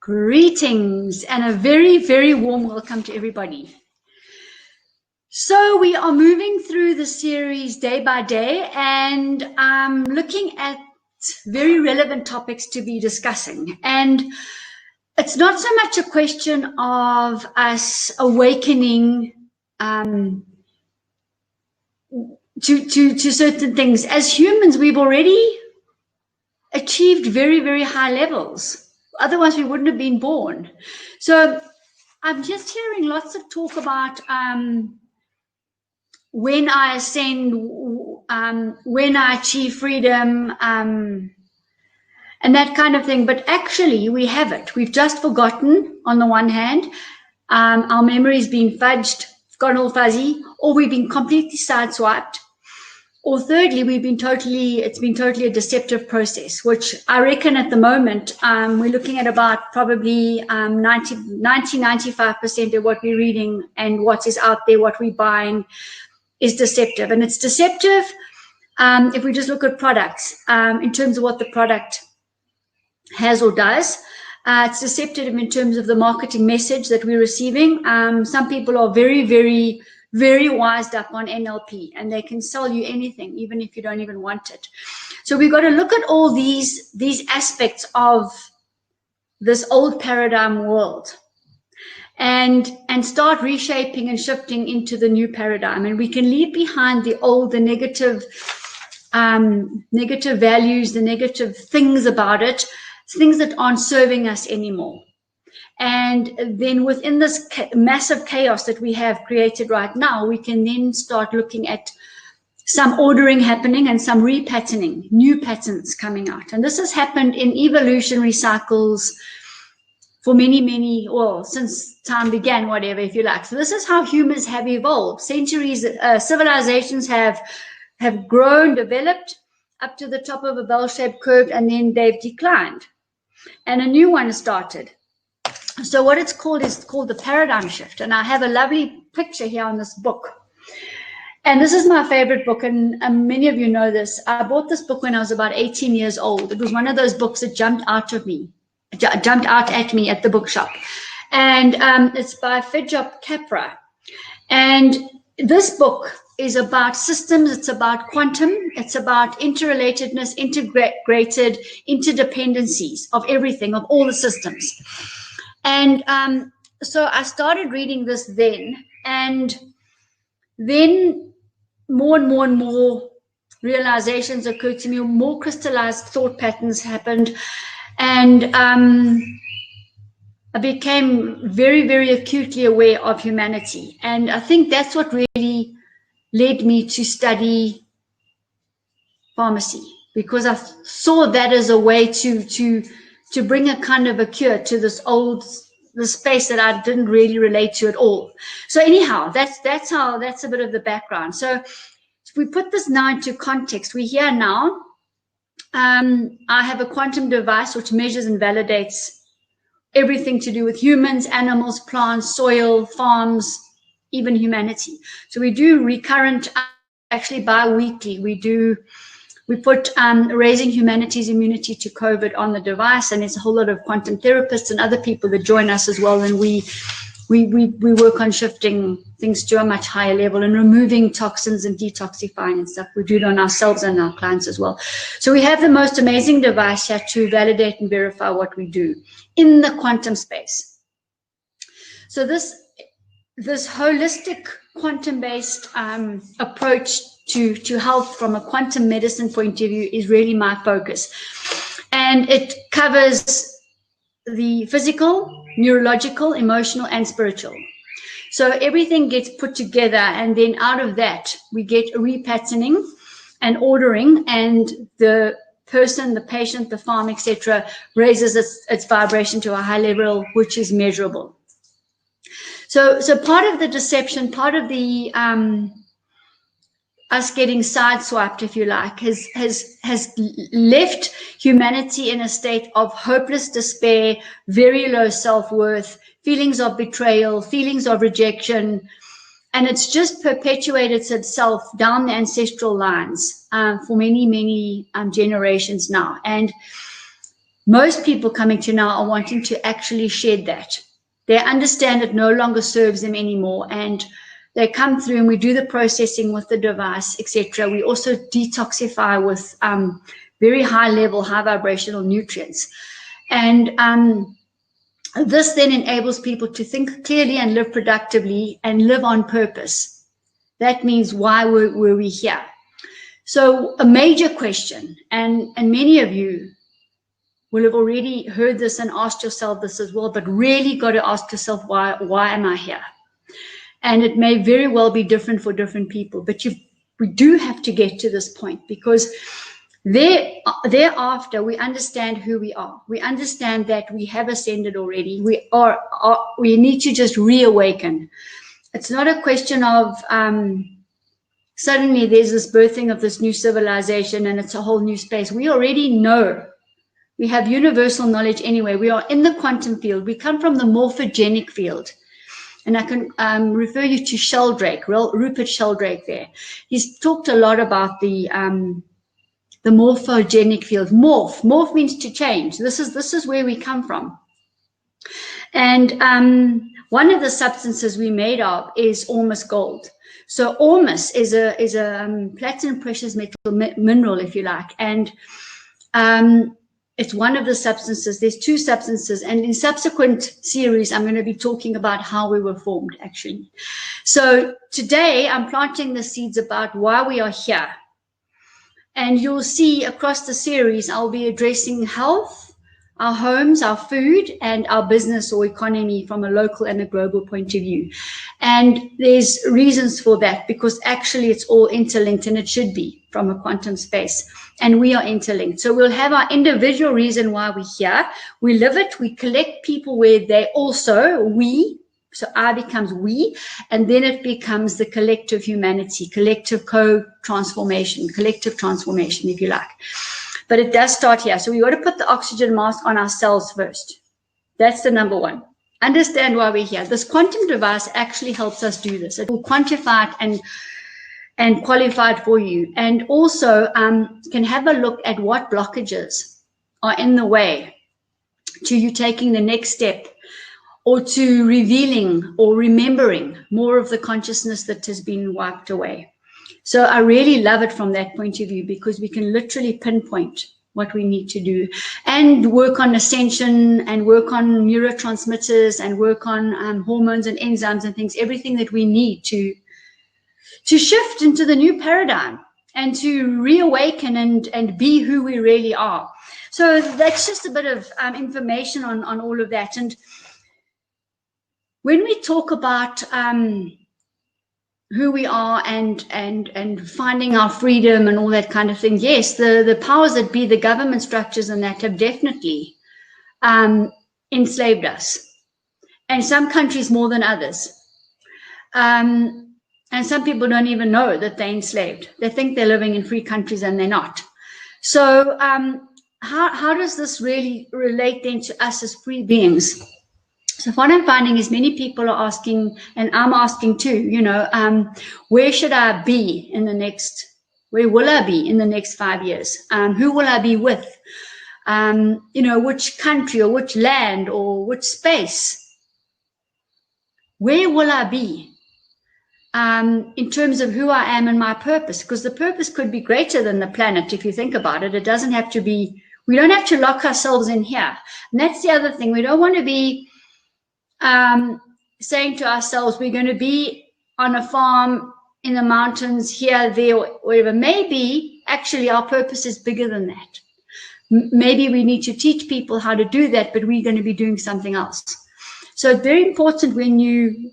Greetings and a very, very warm welcome to everybody. So we are moving through the series day by day and looking at very relevant topics to be discussing. And it's not so much a question of us awakening to certain things. As humans, we've already achieved very, very high levels. Otherwise, we wouldn't have been born. So I'm just hearing lots of talk about when I ascend, when I achieve freedom, and that kind of thing. But actually, we have it. We've just forgotten, on the one hand. Our memory's been fudged, gone all fuzzy, or we've been completely sideswiped. Or thirdly, it's been totally a deceptive process, which I reckon at the moment, we're looking at about probably 95% of what we're reading and what is out there, what we're buying is deceptive. And it's deceptive if we just look at products in terms of what the product has or does. It's deceptive in terms of the marketing message that we're receiving. Some people are very, very, very wised up on NLP, and they can sell you anything, even if you don't even want it. So we've got to look at all these aspects of this old paradigm world and start reshaping and shifting into the new paradigm. And we can leave behind the old, the negative values, the negative things about it, things that aren't serving us anymore. And then within this massive chaos that we have created right now, we can then start looking at some ordering happening and some repatterning, new patterns coming out. And this has happened in evolutionary cycles for many, well, since time began, whatever, if you like. So this is how humans have evolved. Centuries, civilizations have grown, developed up to the top of a bell-shaped curve, and then they've declined. And a new one has started. So what it's called is called the paradigm shift. And I have a lovely picture here on this book. And this is my favorite book. And many of you know this. I bought this book when I was about 18 years old. It was one of those books that jumped out at me at the bookshop. And it's by Fidjop Capra. And this book is about systems. It's about quantum. It's about interrelatedness, integrated interdependencies of everything, of all the systems. And so I started reading this then, and then more and more realizations occurred to me, more crystallized thought patterns happened, and I became very, very acutely aware of humanity. And I think that's what really led me to study pharmacy, because I saw that as a way to bring a kind of a cure to the space that I didn't really relate to at all. So anyhow, that's a bit of the background. So if we put this now into context, we're here now. I have a quantum device which measures and validates everything to do with humans, animals, plants, soil, farms, even humanity. So we do recurrent, actually bi-weekly, we put raising humanity's immunity to COVID on the device, and there's a whole lot of quantum therapists and other people that join us as well. And we work on shifting things to a much higher level and removing toxins and detoxifying and stuff. We do it on ourselves and our clients as well. So we have the most amazing device here to validate and verify what we do in the quantum space. So this holistic quantum-based approach to health from a quantum medicine point of view is really my focus. And it covers the physical, neurological, emotional, and spiritual. So everything gets put together, and then out of that, we get a repatterning and ordering, and the person, the patient, the farm, etc., raises its vibration to a high level, which is measurable. So part of the deception, part of the us getting sideswiped, if you like, has left humanity in a state of hopeless despair, very low self-worth, feelings of betrayal, feelings of rejection, and it's just perpetuated itself down the ancestral lines for many generations now. And most people coming to now are wanting to actually shed that. They understand it no longer serves them anymore, and they come through and we do the processing with the device, etc. We also detoxify with very high level, high vibrational nutrients. And this then enables people to think clearly and live productively and live on purpose. That means, why were we here? So a major question, and many of you will have already heard this and asked yourself this as well, but really got to ask yourself, why am I here? And it may very well be different for different people, but we do have to get to this point, because thereafter we understand who we are. We understand that we have ascended already. We need to just reawaken. It's not a question of suddenly there's this birthing of this new civilization and it's a whole new space. We already know. We have universal knowledge anyway. We are in the quantum field. We come from the morphogenic field. And I can refer you to Sheldrake, Rupert Sheldrake there. He's talked a lot about the morphogenic field. Morph means to change. This is where we come from. And one of the substances we made of is ormus gold. So ormus is a platinum precious metal mineral, if you like, and it's one of the substances. There's two substances, and in subsequent series, I'm going to be talking about how we were formed, actually. So today, I'm planting the seeds about why we are here. And you'll see across the series, I'll be addressing health, our homes, our food, and our business or economy from a local and a global point of view. And there's reasons for that, because actually it's all interlinked, and it should be from a quantum space. And we are interlinked. So we'll have our individual reason why we're here. We live it. We collect people where they also, we, so I becomes we, and then it becomes the collective humanity, collective co-transformation, collective transformation, if you like. But it does start here. So we got to put the oxygen mask on ourselves first. That's the number one. Understand why we're here. This quantum device actually helps us do this. It will quantify it and qualify it for you. And also can have a look at what blockages are in the way to you taking the next step, or to revealing or remembering more of the consciousness that has been wiped away. So I really love it from that point of view, because we can literally pinpoint what we need to do and work on ascension and work on neurotransmitters and work on hormones and enzymes and things, everything that we need to shift into the new paradigm and to reawaken and be who we really are. So that's just a bit of information on all of that. And when we talk about who we are and finding our freedom and all that kind of thing, yes, the powers that be, the government structures and that, have definitely enslaved us, and some countries more than others. And some people don't even know that they're enslaved. They think they're living in free countries and they're not. So how does this really relate then to us as free beings? So what I'm finding is many people are asking, and I'm asking too, where should I be in the next, where will I be in the next 5 years? Who will I be with? Which country or which land or which space? Where will I be in terms of who I am and my purpose? Because the purpose could be greater than the planet if you think about it. It doesn't have to be, we don't have to lock ourselves in here. And that's the other thing. We don't want to be saying to ourselves, we're going to be on a farm in the mountains here, there, or whatever. Maybe actually our purpose is bigger than that. Maybe we need to teach people how to do that, but we're going to be doing something else. So it's very important when you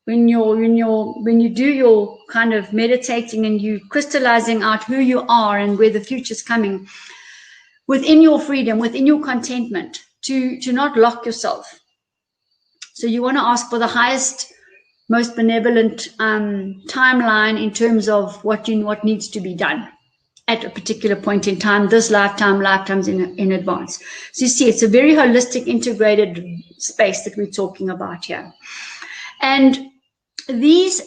do your kind of meditating and you crystallizing out who you are and where the future's coming, within your freedom, within your contentment, to not lock yourself. So you want to ask for the highest, most benevolent timeline in terms of what needs to be done at a particular point in time, this lifetimes in advance. So you see, it's a very holistic, integrated space that we're talking about here. And these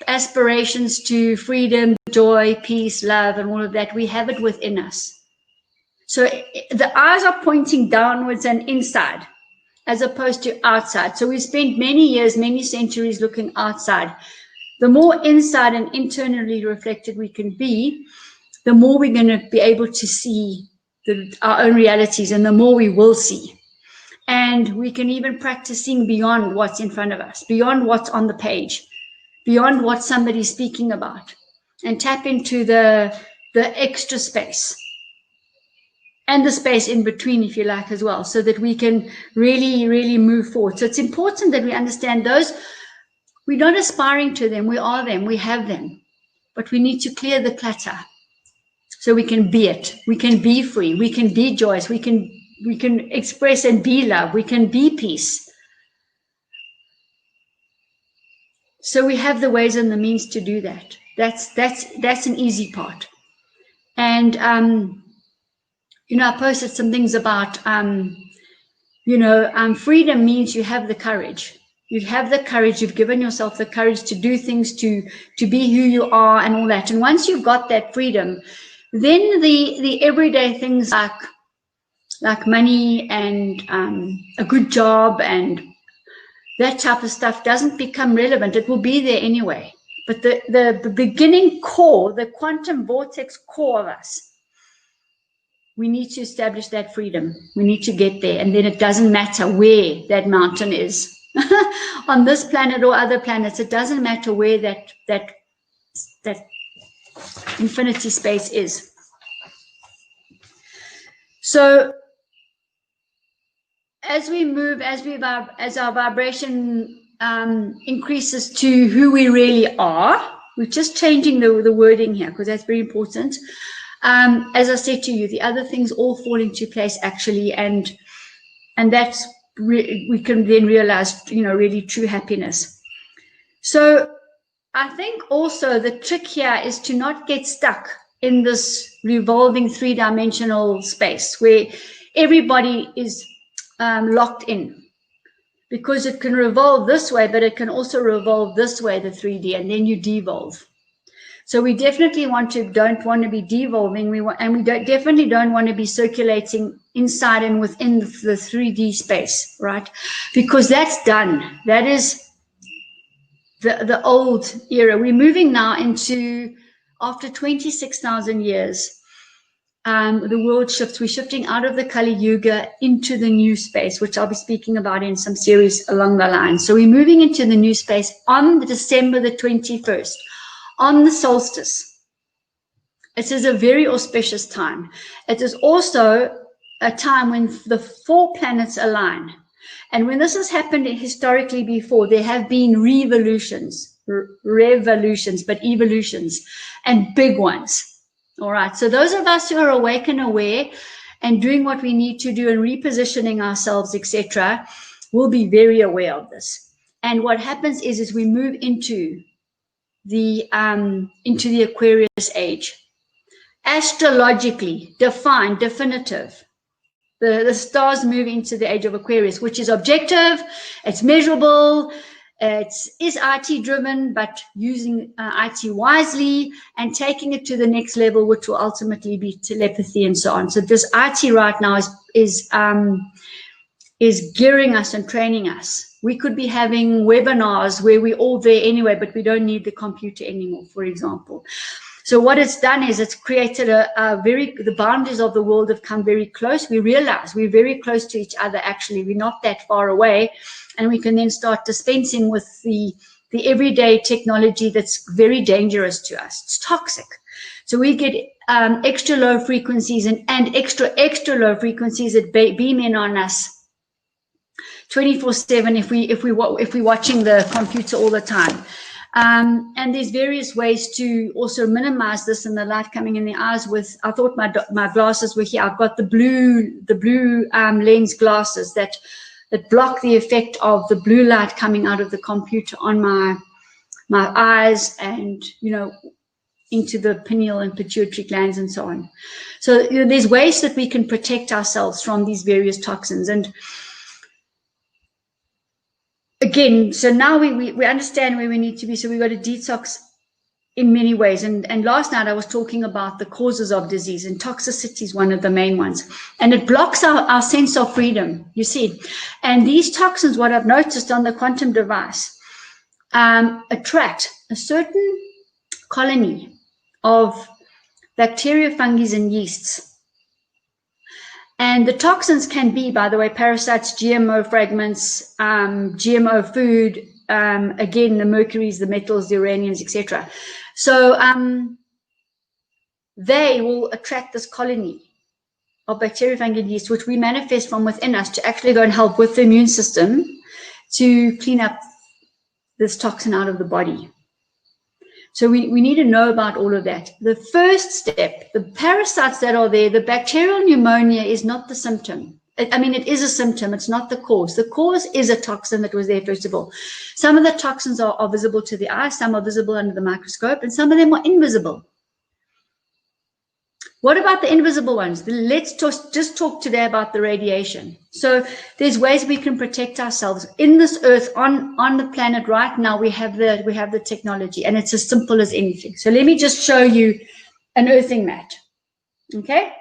aspirations to freedom, joy, peace, love, and all of that, we have it within us. So the eyes are pointing downwards and inside, as opposed to outside. So we spent many years, many centuries looking outside. The more inside and internally reflected we can be, the more we're going to be able to see our own realities, and the more we will see. And we can even practice seeing beyond what's in front of us, beyond what's on the page, beyond what somebody's speaking about, and tap into the extra space and the space in between, if you like, as well, so that we can really, really move forward. So it's important that we understand those. We're not aspiring to them. We are them. We have them. But we need to clear the clutter so we can be it. We can be free. We can be joyous. We can express and be love. We can be peace. So we have the ways and the means to do that. That's an easy part. And I posted some things about freedom means you have the courage. You have the courage. You've given yourself the courage to do things, to be who you are, and all that. And once you've got that freedom, then the everyday things like money and a good job and that type of stuff doesn't become relevant. It will be there anyway. But the beginning core, the quantum vortex core of us, we need to establish that freedom. We need to get there. And then it doesn't matter where that mountain is. On this planet or other planets, it doesn't matter where that infinity space is. So as we move, as our vibration increases to who we really are, we're just changing the wording here because that's very important. As I said to you, the other things all fall into place actually, and that's we can then realize, really true happiness. So I think also the trick here is to not get stuck in this revolving three-dimensional space where everybody is locked in, because it can revolve this way, but it can also revolve this way, the 3D, and then you devolve. So we definitely don't want to be devolving. We definitely don't want to be circulating inside and within the 3D space, right? Because that's done. That is the old era. We're moving now into, after 26,000 years, the world shifts. We're shifting out of the Kali Yuga into the new space, which I'll be speaking about in some series along the line. So we're moving into the new space on December the 21st. On the solstice. It is a very auspicious time. It is also a time when the 4 planets align. And when this has happened historically before, there have been revolutions, but evolutions, and big ones. All right. So those of us who are awake and aware and doing what we need to do and repositioning ourselves, etc., will be very aware of this. And what happens is we move into the Aquarius age, astrologically defined, definitive. The stars move into the age of Aquarius, which is objective, it's measurable, it is IT driven, but using IT wisely and taking it to the next level, which will ultimately be telepathy and so on. So this IT right now is gearing us and training us. We could be having webinars where we're all there anyway, but we don't need the computer anymore, for example. So what it's done is it's created the boundaries of the world have come very close. We realize we're very close to each other. Actually, we're not that far away, and we can then start dispensing with the everyday technology that's very dangerous to us. It's toxic. So we get extra low frequencies and extra low frequencies that beam in on us 24/7 if we're watching the computer all the time. And there's various ways to also minimize this and the light coming in the eyes with, I thought my glasses were here. I've got the blue lens glasses that block the effect of the blue light coming out of the computer on my eyes and, into the pineal and pituitary glands and so on. So there's ways that we can protect ourselves from these various toxins. And again, so now we understand where we need to be. So we've got to detox in many ways. And last night I was talking about the causes of disease, and toxicity is one of the main ones. And it blocks our sense of freedom, you see. And these toxins, what I've noticed on the quantum device, attract a certain colony of bacteria, fungi, and yeasts. And the toxins can be, by the way, parasites, GMO fragments, GMO food, again, the mercuries, the metals, the uraniums, etc. So they will attract this colony of bacteria, fungi, and yeast, which we manifest from within us to actually go and help with the immune system to clean up this toxin out of the body. So we need to know about all of that. The first step, the parasites that are there, the bacterial pneumonia is not the symptom. I mean, it is a symptom. It's not the cause. The cause is a toxin that was there, first of all. Some of the toxins are visible to the eye. Some are visible under the microscope, and some of them are invisible. What about the invisible ones? Let's just talk today about the radiation. So there's ways we can protect ourselves. In this earth, on the planet right now, we have the technology, and it's as simple as anything. So let me just show you an earthing mat. Okay?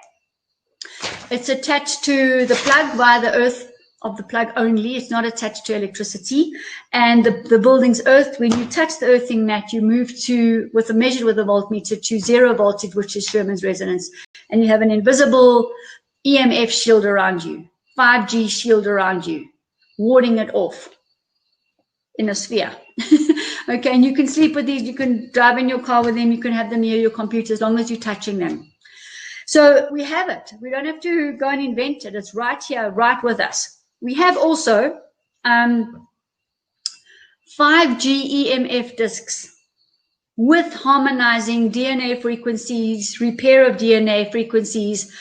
It's attached to the plug via the earth of the plug only. It's not attached to electricity. And the building's earthed. When you touch the earthing mat, you move measured with a voltmeter to 0 voltage, which is Sherman's resonance. And you have an invisible EMF shield around you, 5G shield around you, warding it off in a sphere. Okay, and you can sleep with these. You can drive in your car with them. You can have them near your computer as long as you're touching them. So we have it. We don't have to go and invent it. It's right here, right with us. We have also 5G EMF discs with harmonizing DNA frequencies, repair of DNA frequencies,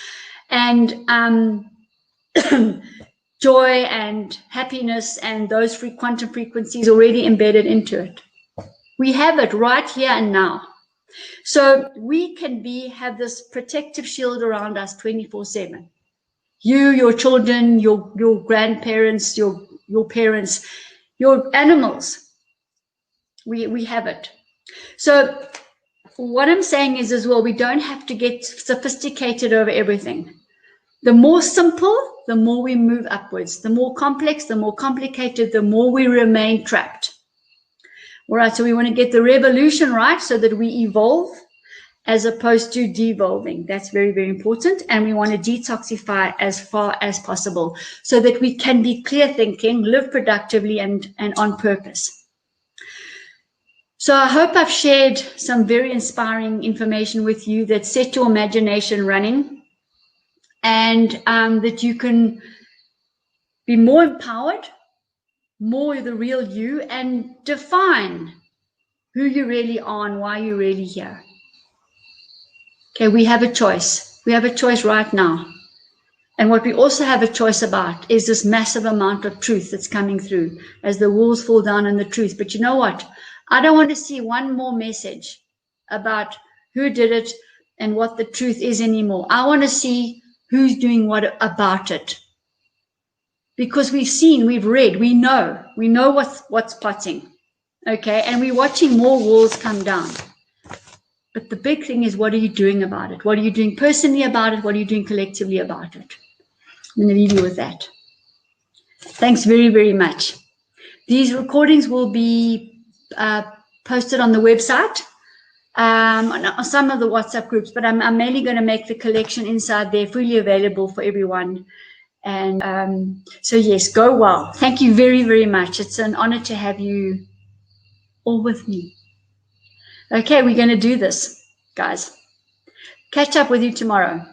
and joy and happiness and those quantum frequencies already embedded into it. We have it right here and now. So we can have this protective shield around us 24/7. You, your children, your grandparents, your parents, your animals. We have it. So what I'm saying is as well, we don't have to get sophisticated over everything. The more simple, the more we move upwards. The more complex, the more complicated, the more we remain trapped. All right, so we want to get the revolution right so that we evolve as opposed to devolving. That's very, very important. And we want to detoxify as far as possible so that we can be clear thinking, live productively and on purpose. So I hope I've shared some very inspiring information with you that set your imagination running, and that you can be more empowered, more the real you, and define who you really are and why you're really here. Okay, we have a choice. We have a choice right now. And what we also have a choice about is this massive amount of truth that's coming through as the walls fall down on the truth. But you know what? I don't want to see one more message about who did it and what the truth is anymore. I want to see who's doing what about it. Because we've seen, we've read, we know what's potting. Okay, and we're watching more walls come down. But the big thing is, what are you doing about it? What are you doing personally about it? What are you doing collectively about it? I'm going to leave you with that. Thanks very, very much. These recordings will be posted on the website, on some of the WhatsApp groups, but I'm mainly going to make the collection inside there fully available for everyone. And so yes, go well. Thank you very, very much. It's an honor to have you all with me. Okay, we're going to do this, guys. Catch up with you tomorrow.